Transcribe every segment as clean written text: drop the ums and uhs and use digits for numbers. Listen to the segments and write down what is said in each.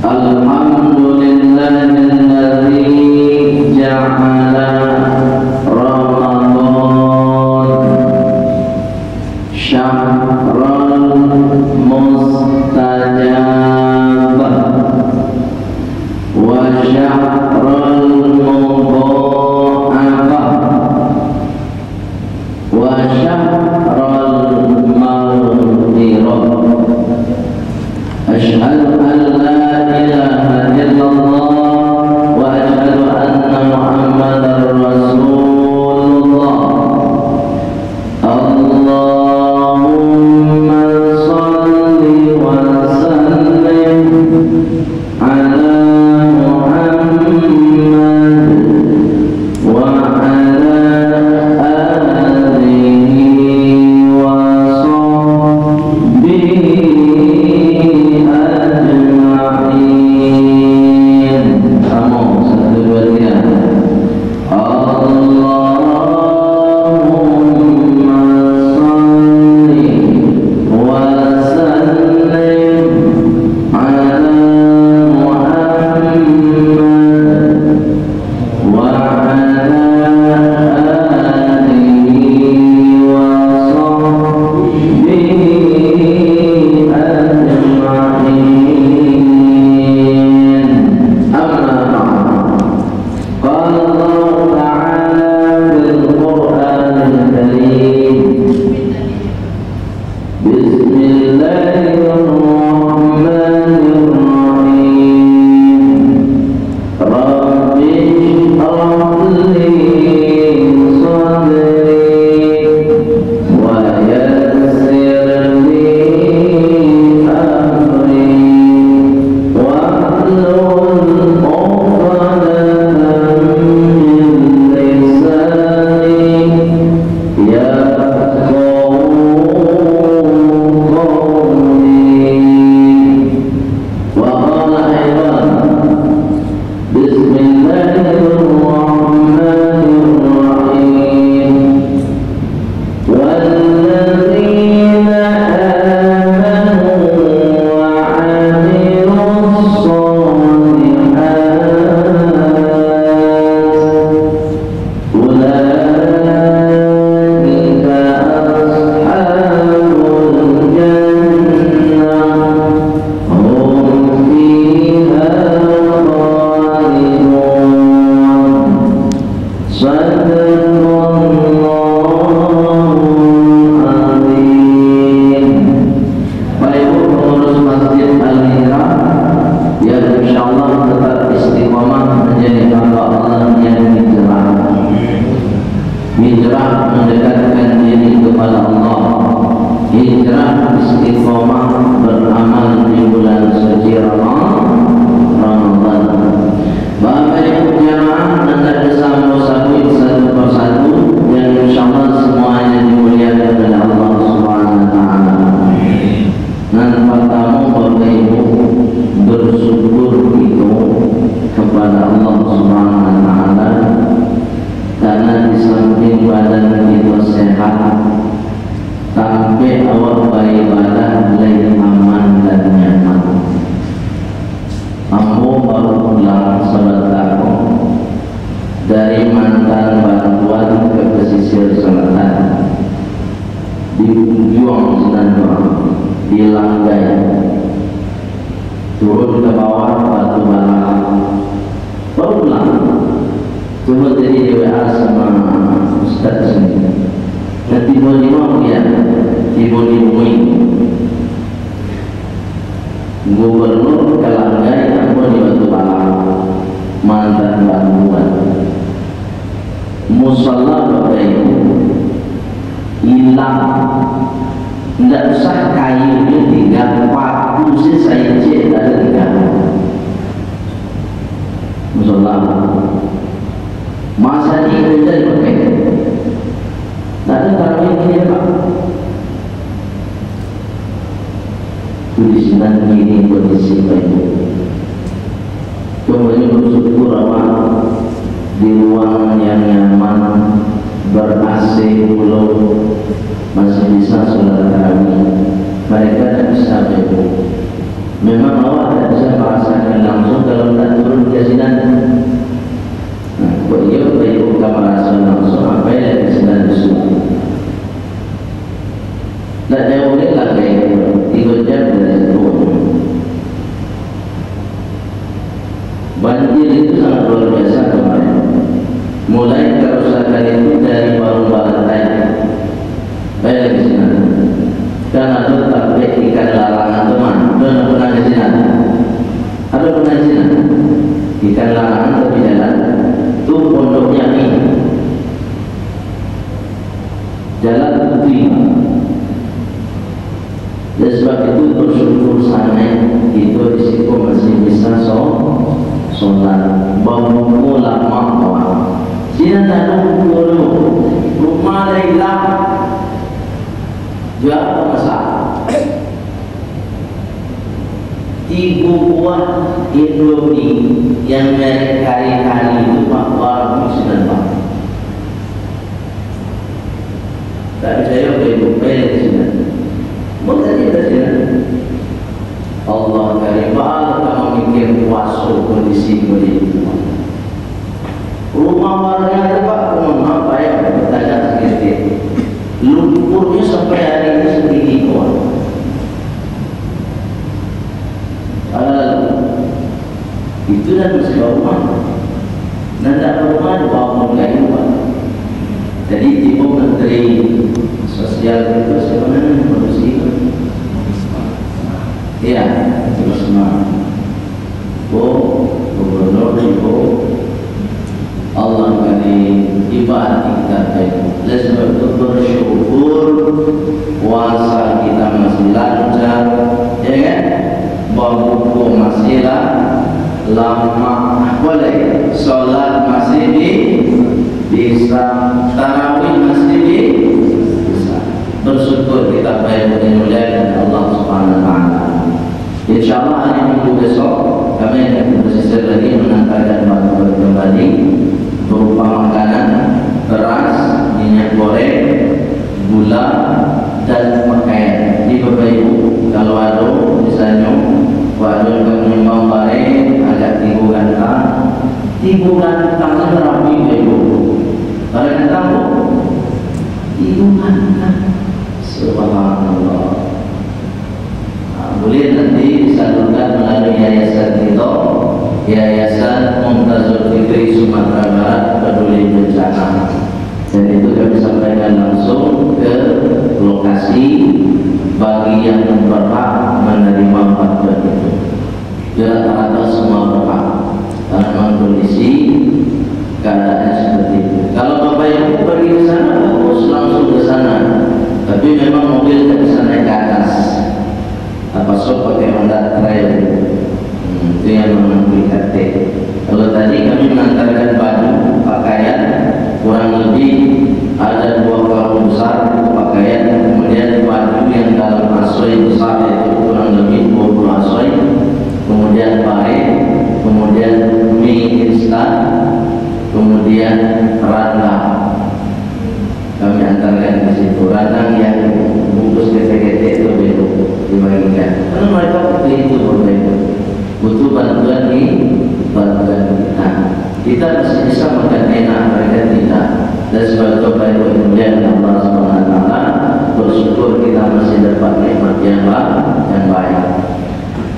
Alhamdulillahilladzi ja'ala Ramadan syahrul mustajab wa syahrul mudha'afah wa syahrul maghfirah. Asyhadu an la ilaha illallah wa asyhadu anna Muhammadar Rasulullah. Allahumma shalli wa sallim ala Muhammad wa ala alihi wa sahbihi ajma'in. Sambung, 1, 2, 3. Allahumma shalli wa sallim ala Muhammad wa ala alihi wa sahbihi ajma'in. Amma ba'd. Qala Allah ta'ala fil Qur'anil Karim. Bismillahirrahmanirrahim. Rabbi shrah li sadri wa yassir li amri wahlul 'uqdatam min lisani yafqahu qawli. Wa qala aidan Bismillahirrahmanirrahim. Walladzina amanu wa 'amilus shalihat ulaika ashabul jannah hum fiha khalidun. Sadaqallahul azim. Baik pengurus Masjid Al-Hira yang insyaallah tetap istiqamah menjadi hamba Allah yang hijrah mendekatkan diri kepada Allah, hijrah istiqamah beramal di bulan suci Ramadan. Bapak Ibu jamaah anda bersama satu persatu yang insyaallah semuanya dimuliakan oleh Allah Subhanahu wa taala. Dan pertama Bapak Ibu bersyukur itu kepada Allah Subhanahu wa taala karena di samping badan kita sehat sampai awal beribadah lebih aman dan nyaman. Ambo baru pulang salat aku dari mantan bantuan ke pesisir selatan di ujung Senandung, di Langgai, turun ke bawah Batu Balang, baru pulang. Coba jadi di WA sama Ustaz sini. Dan tiba-tiba dia tiba-tiba Gubernur ke Langgai, aku di Batu Balang, mantan bantuan. Musalla Bapak Ibu hilang, tidak usah kayunya tinggal, waktu sih saya cek ada tinggal. Musalla masa ini jadi pakai, tidak ada tarawih ini Pak. Tulisan ini kondisi baik. Kemudian bersyukur awal di ruangan yang nyaman, ber-AC pulau, masih bisa sholat tarawih. Mereka tidak bisa bebas. Memang awak tidak bisa merasakan mula makwa sina tanong guru rumah leila jual masak tiga buah Indomie yang merek kari-kari itu makwa sudah pak tak percaya boleh di sini bukan di sini Allah karibal kamu mikir puasa kondisi begitu. Rumah warga tempat pun apa ya bertanya sedikit. Lumpurnya sampai hari ini sedikit kuat. Itu dan masih rumah. Nanda rumah dibangun kayu pak. Jadi tipe menteri sosial itu sebenarnya manusia. Iya, terus semua. Gubernur itu Allah kali ibadah kita itu. Oleh sebab itu bersyukur puasa kita masih lancar, ya kan? Buku masih lama, boleh. Solat masih bisa, tarawih masih bisa. Bersyukur kita baik memuliakan Allah Subhanahu Wa Taala. InsyaAllah hari Minggu besok kami akan bersisir lagi mengantarkan bantuan kembali berupa makanan, beras, minyak goreng, gula dan pakaian. Di Bapak Ibu kalau ada misalnya waduh menyumbang barang agak 3 gantang berapa Ibu? Kalau gantang bu 3 gantang. Subhanallah. Boleh nanti disalurkan melalui yayasan kita, Yayasan Mumtazul Fikri Sumatera Barat Peduli Bencana. Dan itu kami sampaikan langsung ke lokasi bagi yang berhak menerima bantuan itu. Rata-rata semua berhak karena kondisi keadaannya seperti itu. Kalau Bapak Ibu pergi ke sana, bagus langsung ke sana. Tapi memang mobil tidak bisa naik ke atas. Apa sok pakai Honda Trail itu yang mengambil KT. Kalau tadi kami mengantarkan baju pakaian kurang lebih ada 2 karung besar pakaian, kemudian baju yang dalam asoy besar itu kurang lebih 20 asoy, kemudian pare, kemudian mie instan, kemudian randang. Kami antarkan di situ randang yang bungkus ketek-ketek itu begitu dibagikan. Karena mereka butuh itu berbeda, butuh bantuan kita. Kita masih bisa makan enak, mereka tidak. Dan sebagai Bapak Ibu yang mulia Allah Subhanahu Wa Taala, bersyukur kita masih dapat nikmat yang baik.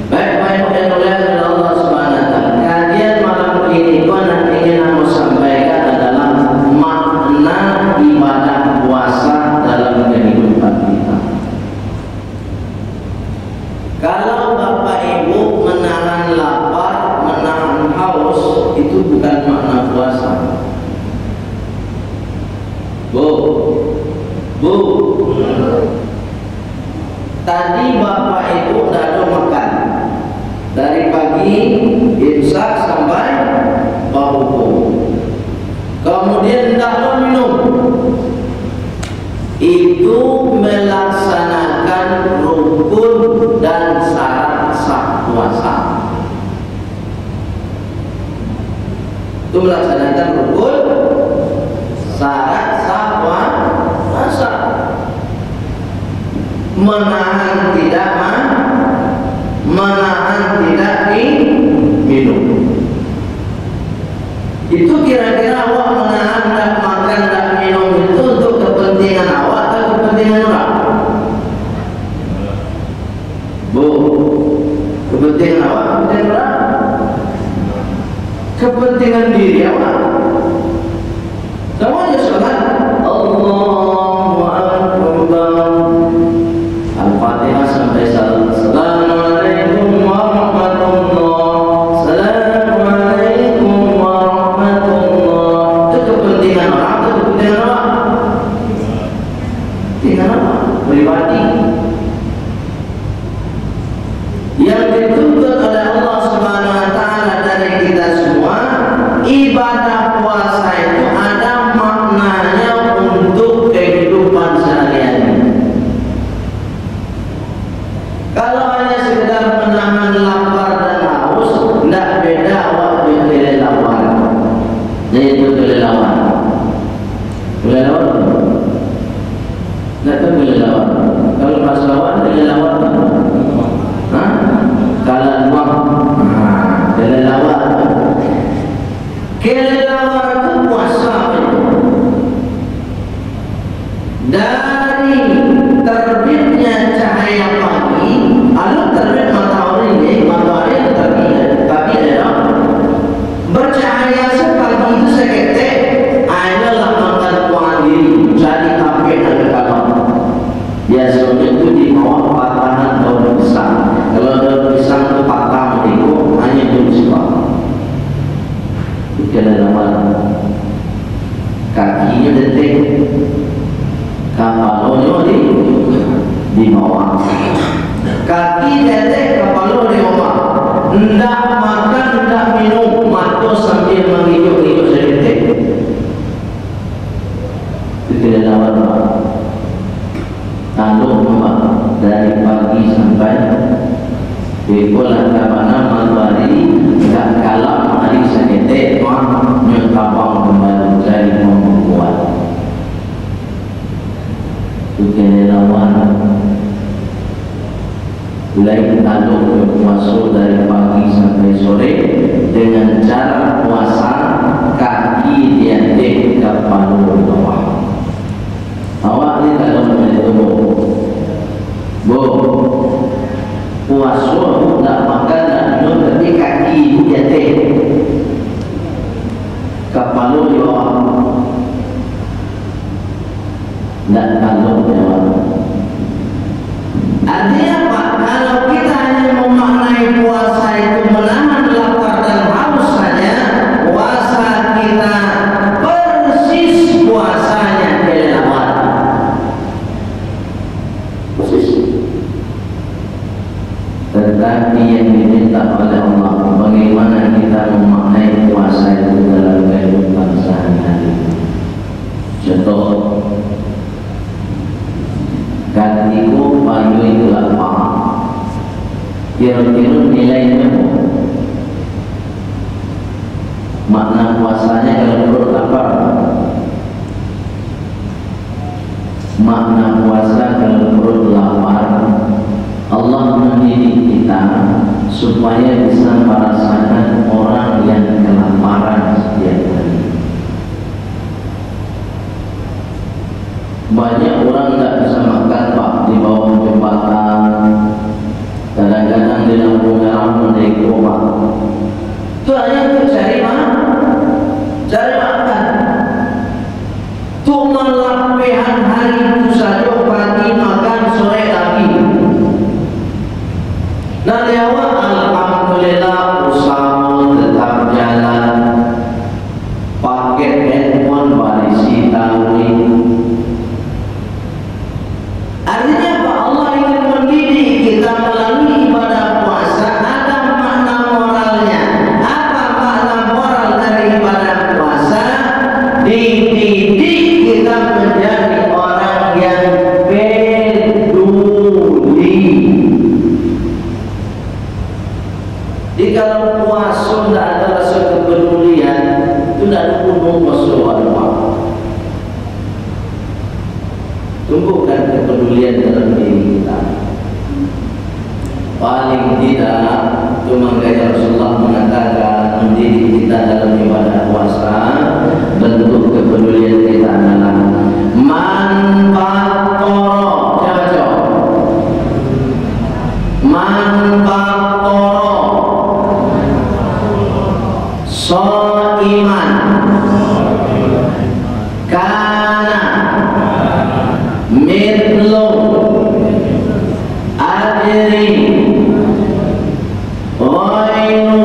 Baik Bapak Ibu yang mulia Allah Subhanahu Wa Taala, kajian malam ini yang ingin aku sampaikan adalah makna ibadah puasa dalam kehidupan kita. Kalau Bapak Ibu menahan lapar, menahan haus, itu bukan makna puasa. Bu, tadi Bapak Ibu tidak ada makan dari pagi imsak sampai buku. Kemudian tidak ada minum. Itu melaksanakan rukun dan syarat sah puasa. Itu melaksanakan rukun, syarat sah puasa. Menahan tidak minum. Itu kira-kira awak menahan tidak makan tidak minum itu untuk kepentingan awak atau kepentingan orang? Bu, kepentingan awak, kepentingan orang? Kepentingan diri awak. Semuanya sholat Allahu Akbar, Al-Fatihah sampai salam. Assalamualaikum warahmatullahi, Assalamualaikum warahmatullahi. Itu kepentingan orang atau kepentingan orang? Kepentingan orang pribadi. Yang dituntut oleh Allah Subhanahu Wa Taala dari kita semua detik kapalnya di bawah, kaki detik kapalnya di bawah. Hendak makan, hendak minum, mata sambil menghidup-hidup sedetik. Itu kelelawar Pak. Tanduk Pak, dari pagi sampai Bikulah kapan matahari tak kalah hari sedetik Pak nyekapang kembali dari membuat. Itu kelelawar. Mulai tanduk puasa dari pagi sampai sore dengan cara puasa kaki diantik ke palu bawah. Awak ni tak tahu macam itu bu. Puasa tak makan tak minum tapi kaki diantik ke palu bawah. Tak tahu jawab. Artinya apa? Kalau kita hanya memaknai puasa itu menahan lapar dan haus saja, puasa kita persis puasanya kelelawar. Persis. Tetapi yang diminta oleh Allah, bagaimana kita memaknai puasa itu dalam kehidupan sehari-hari. Contoh, gantiku payu itu lapang. Kira-kira nilainya makna puasanya kalau perut lapar. Makna puasa kalau perut lapar, Allah mendidik kita supaya bisa merasakan orang yang kelaparan setiap hari. Banyak orang tidak bisa makan Pak di bawah jembatan, kadang-kadang di lampu merah menaik rumah. Itu hanya untuk cari mana? Cari makan. Cuma lampihan hari itu saja, pagi makan, sore lagi. Dan awak alhamdulillah usaha tetap jalan. Pakai handphone barisi tahu. Artinya apa? Allah ingin mendidik kita melalui ibadah puasa. Ada makna moralnya. Apa makna moral dari ibadah puasa? Dididik kita menjadi orang yang peduli. Jadi kalau puasa tidak ada rasa kepedulian, itu tidak ada gunung puasa. Tumbuhkan kepedulian dalam diri kita. Paling tidak, itu makanya Rasulullah mengatakan mendidik kita dalam ibadah puasa. Bentuk kepedulian kita adalah manfaatoro. Coba coba. Manfaatoro. Soiman. Kana. Mitlu adri Ghairu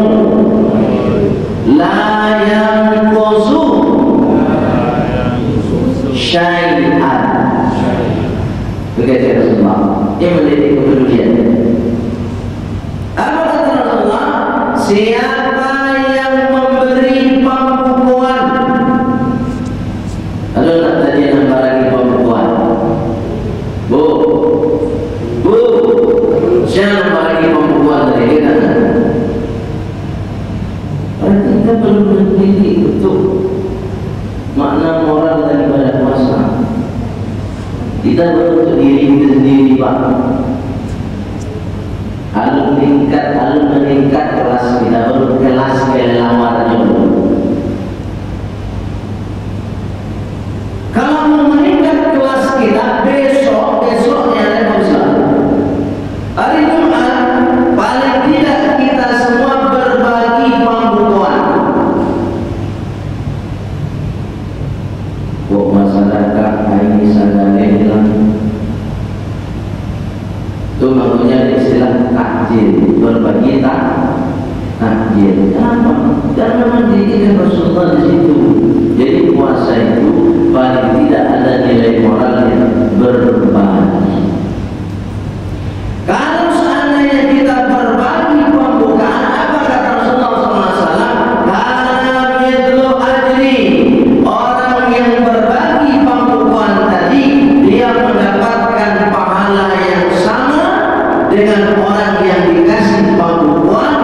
La yanqusu Syai'an. Begitu Rasulullah. Ini mendidik kepedulian. Apa kata Rasulullah? Siapa yang memberi pembukuan. Lalu nak tadi yang lagi pembukuan. Bu, jangan bagi pembukuan dari kita. Kita perlu mendidik untuk makna moral daripada puasa. Kita perlu untuk diri kita sendiri Pak. Alun meningkat kelas kita, baru kelas kelelawar dulu. Kalau meningkat kelas kita, besoknya ada bisa. Hari Jumat paling tidak kita semua berbagi pembukuan. Buat masyarakat ini sadari bilang itu maknanya istilah takjil, berbagi tak takjil. Kenapa? Karena mendidikan Rasulullah di situ. Jadi puasa itu paling tidak ada nilai moral yang berbagi. Kalau seandainya kita berbagi pembukaan, apa kata Rasulullah SAW? Karena itu ajri, orang yang berbagi pembukaan tadi dia mendapatkan pahala yang sama dengan orang yang dikasih pembukaan,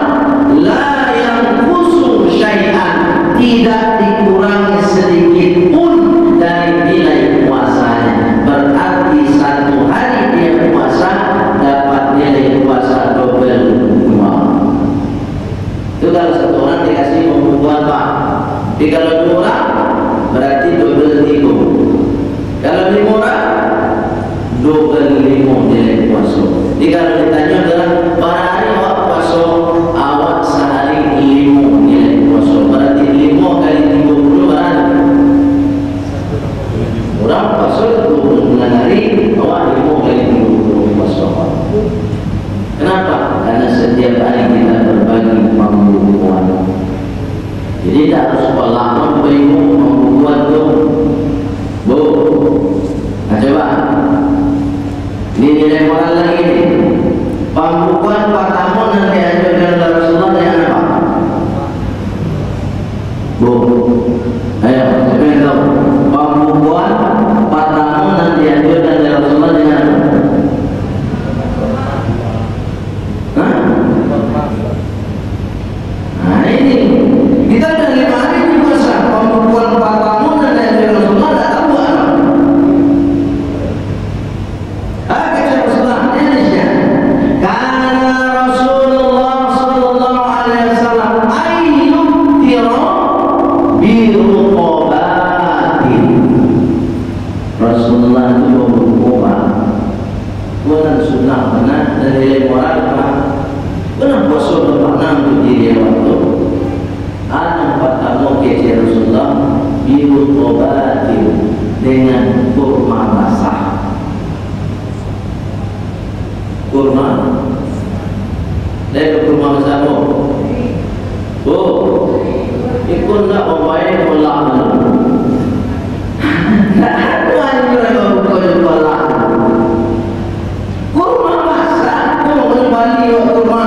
la yang khusus syai'an, tidak dikurangi sedikit pun dari nilai puasanya. Berarti satu hari dia puasa dapat nilai puasa double 2. Itu kalau satu orang dikasih pembukuan Pak. Jadi kalau 2 orang berarti double 3. Kalau 5 orang double 5 nilai puasa. Jadi kalau ditanya adalah pada hari awak puasa, awak sehari 5 nilai puasa. Berarti 5 kali 30 berapa? Orang puasa 29 hari, awak 5 kali 30 puasa. Kenapa? Karena setiap hari kita berbagi pembukuan. Jadi tak harus lama bingung pembukuan tu. Bu, nah coba. Ini nilai moral lagi ni. Pembukuan pertama yang dianjurkan oleh Rasulullah yang apa? Bu, ayo, siapa yang tahu? Pembukuan pertama yang dianjurkan oleh Rasulullah yang apa? Nah ini kita dah 5 hari di puasa. Pembukuan pertama dan dianjurkan Rasulullah tak tahu apa. Kata Rasulullah Indonesia, karena Rasulullah Sallallahu Alaihi Wasallam ayyub tiro biruqobatin. Rasulullah itu berbuka bukan sunnah benar dan nilai moral benar puasa bermakna untuk diri waktu. Anak pertama kecil Rasulullah biruqobatin dengan kurma basah. Kurma dari kurma bersama. Oh, ikut nak membayar kolak dulu. Tak ada anjuran bukan kolak. Kurma basah, tu kembali kurma.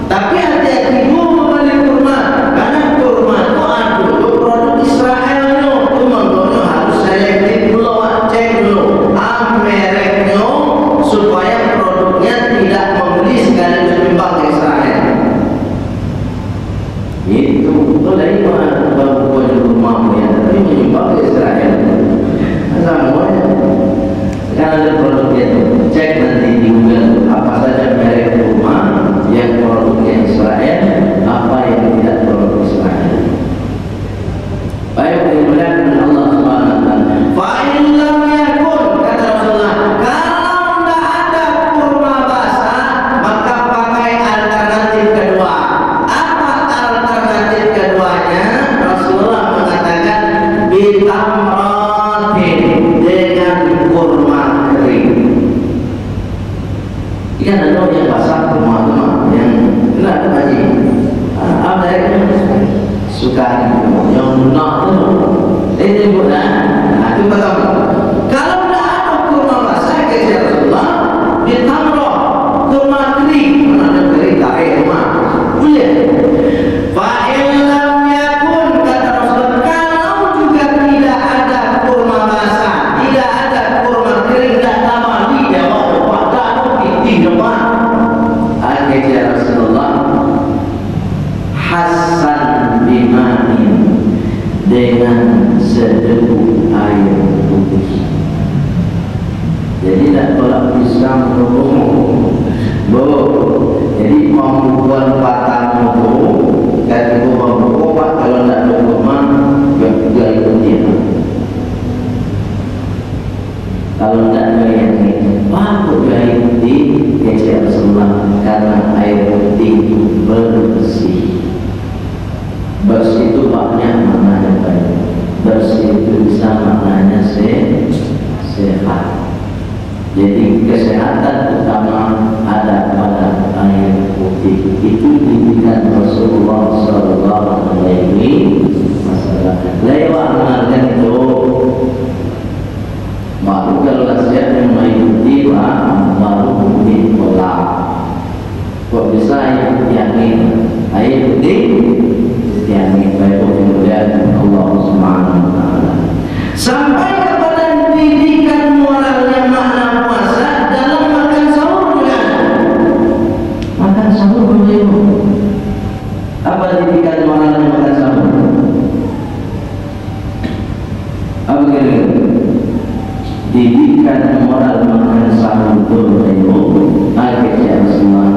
Tapi hati-hati dulu membeli kurma, karena kurma tu ada produk Israel tu. Tu maknanya harus selektif dulu, cek dulu mereknya supaya produknya tidak membeli sekaligus menyumbang ke Israel. Itu boleh mana buat rumah ya, tapi menyumbang ke Israel. Semuanya sekarang ada produknya tu, cek nanti di Google apa saja merek rumah yang produknya Israel, apa yang tidak produk Israel. Baik, dimuliakan Allah Subhanahu Wa Taala. Fa in lam yakun, kata Rasulullah, kalau tidak ada kurma basah, maka pakai alternatif kedua. Apa alternatif keduanya? Rasulullah mengatakan bitamratin, dengan kurma kering. Ikan ada yang basah, kurma yang tidak ada lagi. Apa yang suka yang nak tu, ini bukan. Itu pertama. Kalau tidak ada kurma basah, kata Rasulullah, bitamrah, kurma kering. Mana kering tak ada kurma. Boleh. Fa in lam yakun, kata Rasulullah, kalau juga tidak ada kurma basah, tidak ada kurma kering, tak tambah di jawab, tak ada piti jawab. Kata Rasulullah, Hasan bimanin, dengan sedebu air putih. Jadi tak tolak pisang bu. Jadi pembukuan patang itu kata pembukuan kalau tak ada rumah juga ikut dia. Kalau tak ada yang ini, patut air putih kecil Rasulullah, karena air putih itu bersih. Bersih itu banyak maknanya baik. Bersih itu bisa maknanya sehat. Jadi kesehatan utama ada pada air putih. Itu didikan moralnya makan sahur? Apa kira-kira? Didikan moral makan sahur itu akhirnya semua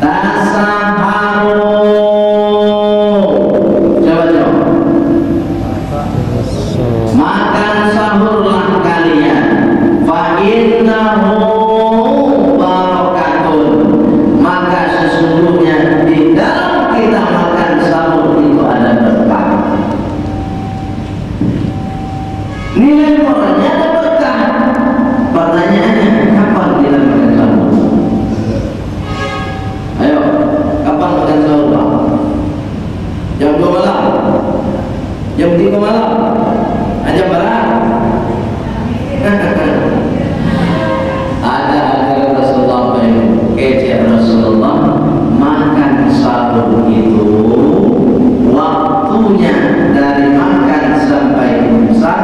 tasaharu. Coba makan sahurlah kalian, fa innahu barakatun, maka sesungguhnya di dalam kita makan sahur itu ada berkah. Nilai moralnya ada berkah. Pertanyaannya, kapan kita makan sahur? Ayo, kapan makan sahur, Pak? Jam 2 malam? Jam 3 malam? Jam berapa? Ada Rasulullah kece Rasulullah makan sahur itu waktunya dari makan sampai imsak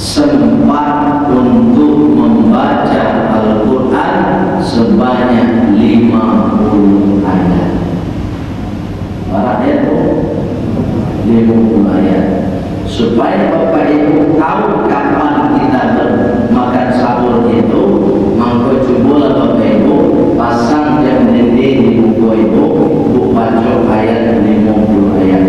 sempat untuk membaca Al-Quran sebanyak 50 ayat. Berapa ayat? 50 ayat. Supaya Bapak Ibu tahu kapan kita makan sahur itu, mangko coba Bapak Ibu pasang jam dinding di buku Ibu, bu baca ayat 50 ayat.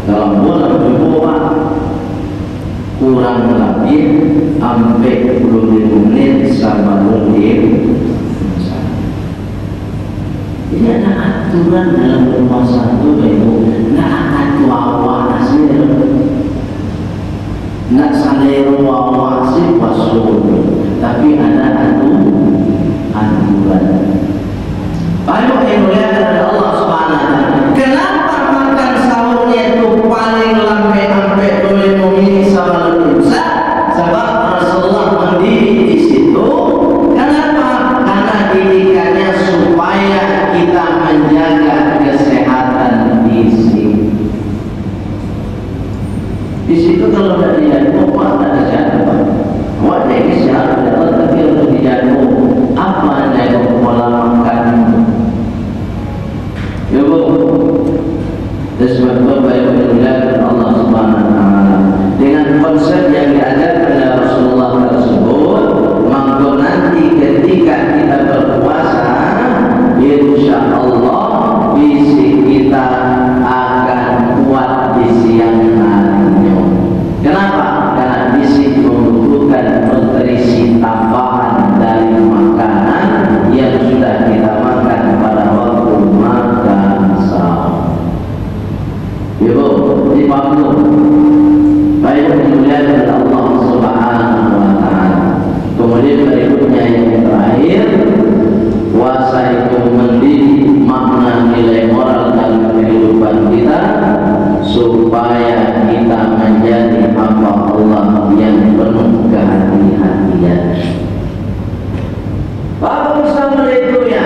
Dalam bulan kedua kurang lebih sampai 10 menit sama lebih. Ini ada aturan dalam berpuasa itu, Ibu. Nggak akan tuawa hasil, nggak salero wawa hasil pasul, tapi ada aturan. Banyak yang melihat dari Allah Subhanahu Wa Taala. Kenapa makan sahurnya itu paling lambe-lambe boleh memilih sama lusa? Sebab Rasulullah mendidik di situ. Kenapa? Karena didikannya supaya kita menjaga kesehatan fisik. Di situ kalau tidak dijaga, apa ada siapa? Wajah ini siapa? Tapi untuk dijaga, apa jaga pola makan? Ya Bu, sebab Bapak Ibu dimuliakan Allah Subhanahu Wa Taala dengan konsep yang diajarkan oleh Rasulullah tersebut, maka nanti ketika kita berpuasa, insya Allah fisik kita akan kuat di siang harinya. Kenapa? Karena fisik membutuhkan nutrisi tambahan dari makanan yang sudah kita makan pada waktu makan sahur. Ibu, dimaklum baik dimuliakan Allah Subhanahu Wa Taala. Kemudian berikutnya yang terakhir, puasa itu mendidik makna nilai moral dalam kehidupan kita supaya kita menjadi hamba Allah yang penuh kehati-hatian. Bapak bisa melihatnya.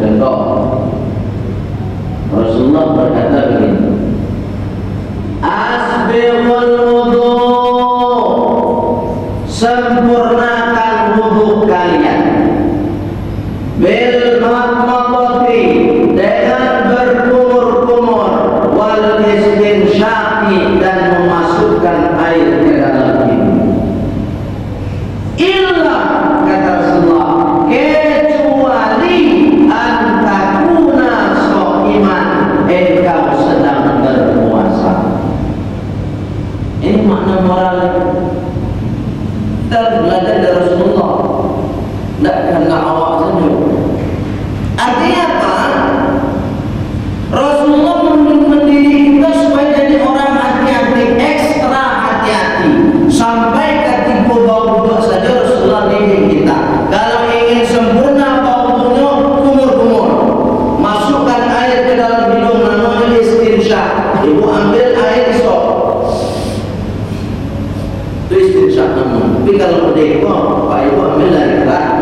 Contoh, Rasulullah berkata begini, asbighul wudu, sempurnakan wudu kalian, bil madmadati, dengan berkumur-kumur, wal istinsyaqi, dan memasukkan air ke dalam hidung. Illa, kata Rasulullah, kecuali antakuna sho'iman, engkau sedang berpuasa. Ini makna moral. Kita belajar dari Rasulullah, tidak karena awak saja. Artinya apa? Rasulullah mendidik kita supaya jadi orang hati-hati, ekstra hati-hati. Sampai ketika bau buduk saja Rasulullah didik kita. Kalau ingin sempurna bau buduknya, kumur-kumur, masukkan air ke dalam hidung, namanya istinsyaq. Ibu ambil air sok, itu istinsyaq namanya. Tapi kalau berdeka, Pak Ibu ambil dari keran,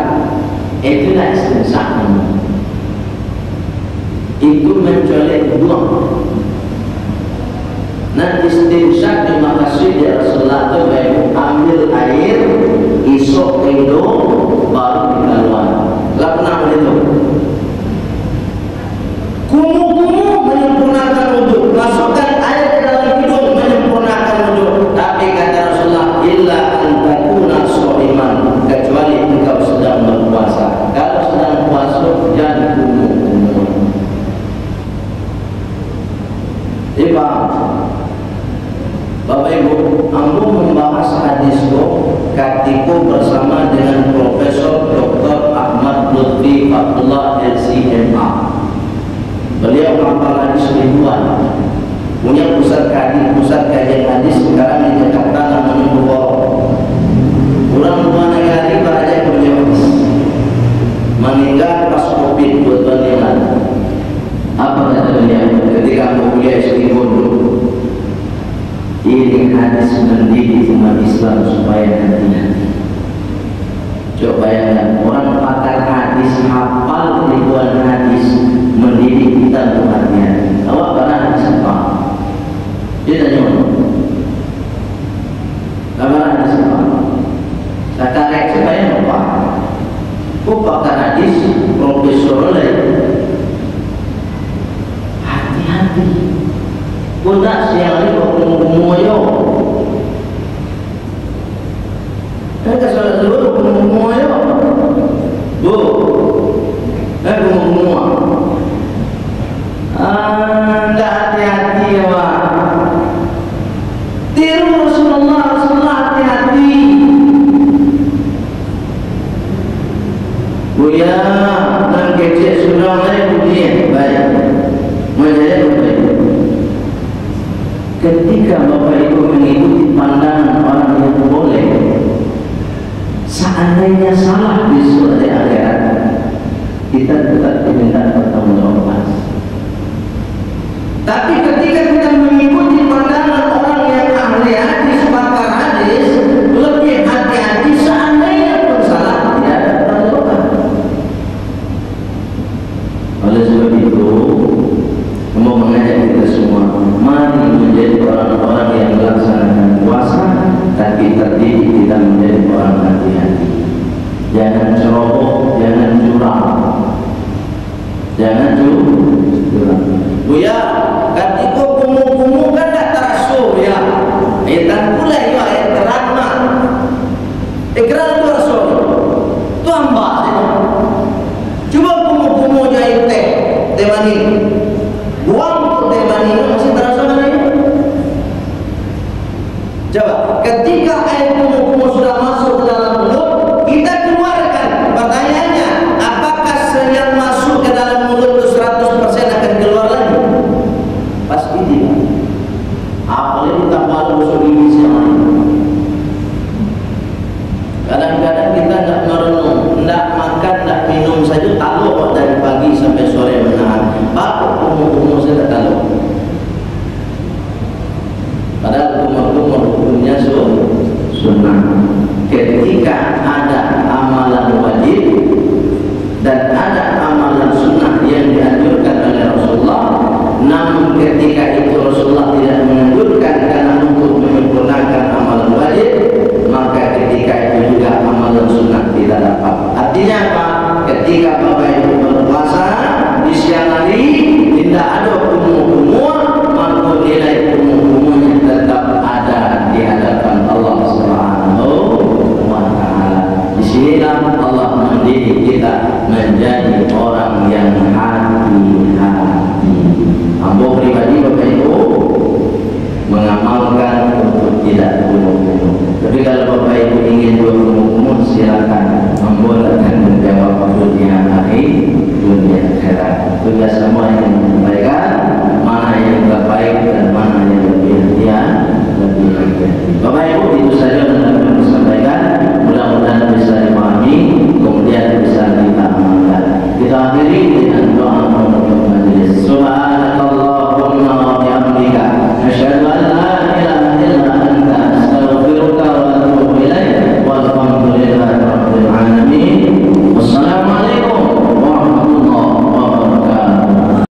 itulah istinsyaq namanya. Itu mencolek buang. Nanti istinsyaq yang maksud ya Rasulullah itu baik ambil air, isok ke hidung, baru dikeluarkan. Lah pernah itu? Abdullah LCMA. Beliau hafal hadis ribuan, punya pusat kajian hadis sekarang di Jakarta namanya Bogor. Kurang 2 negara belajar punya hadis. Meninggal pas Covid 2 tahun yang lalu. Apa kata beliau ketika mau kuliah di Pondok? Ini hadis mendidik umat Islam supaya hati-hati. Coba bayangkan, orang pakar hadis hafal ribuan hadis mendidik kita untuk hati-hati. Awak pernah hadis apa? Dia tanya mana? Kabar hadis apa? Saya tarik supaya apa? Kok pakar hadis profesor lain? Hati-hati. Budak siang ni berkumur-kumur. Kan salat dulu kumur-kumur. Bu. Kumur-kumur. Enggak hati-hati ya, Pak. Tiru Rasulullah hati-hati. Buya, nan kecil sudah mulai begini. Baik. Menjadi baik. Ketika Bapak Ibu mengikuti pandangan orang yang boleh, seandainya salah di suatu akhirat, kita tetap diminta pertanggungjawaban. Tapi ketika kita mengikuti pandangan orang yang ahli hadis, pakar hadis, lebih hati-hati, seandainya pun salah, tidak ada pertanggungjawaban. Oleh sebab itu, mau mengajak kita semua, mari menjadi orang-orang yang melaksanakan puasa, tapi terdidik kita menjadi orang hati-hati. Jangan ceroboh, jangan curang, jangan curang. Buya, ketika kumu-kumu kan tak terasuh ya. Ayat pula ya, ayat terangna. Ikrar itu rasul. Itu hamba. Coba kumu-kumu jahit teh manis. Buang teh manis masih terasa kan ini? Coba, ketika air kumur-kumur sudah masuk ke dalam mulut, kita keluarkan. Pertanyaannya, apakah yang masuk ke dalam mulut itu 100% akan keluar lagi? Pasti tidak. Apalagi tambah musuh gigi yang lain. Kadang-kadang kita tidak merenung, tidak makan, tidak minum saja tahu dari pagi sampai sore menahan. Pak, umur saya tak tahu. Padahal umur hukumnya sunnah. Ketika ada amalan wajib dan ada amalan sunnah yang dianjurkan oleh Rasulullah, namun ketika itu Rasulullah tidak menganjurkan karena untuk menyempurnakan amalan wajib, maka ketika itu juga amalan sunnah tidak dapat. Artinya apa? Ketika Bapak Ibu berpuasa di siang hari tidak ada kumur-kumur, maka nilai kumur-kumurnya tetap ada di hadapan Allah Subhanahu wa Ta'ala. Disinilah Allah mendidik kita menjadi orang yang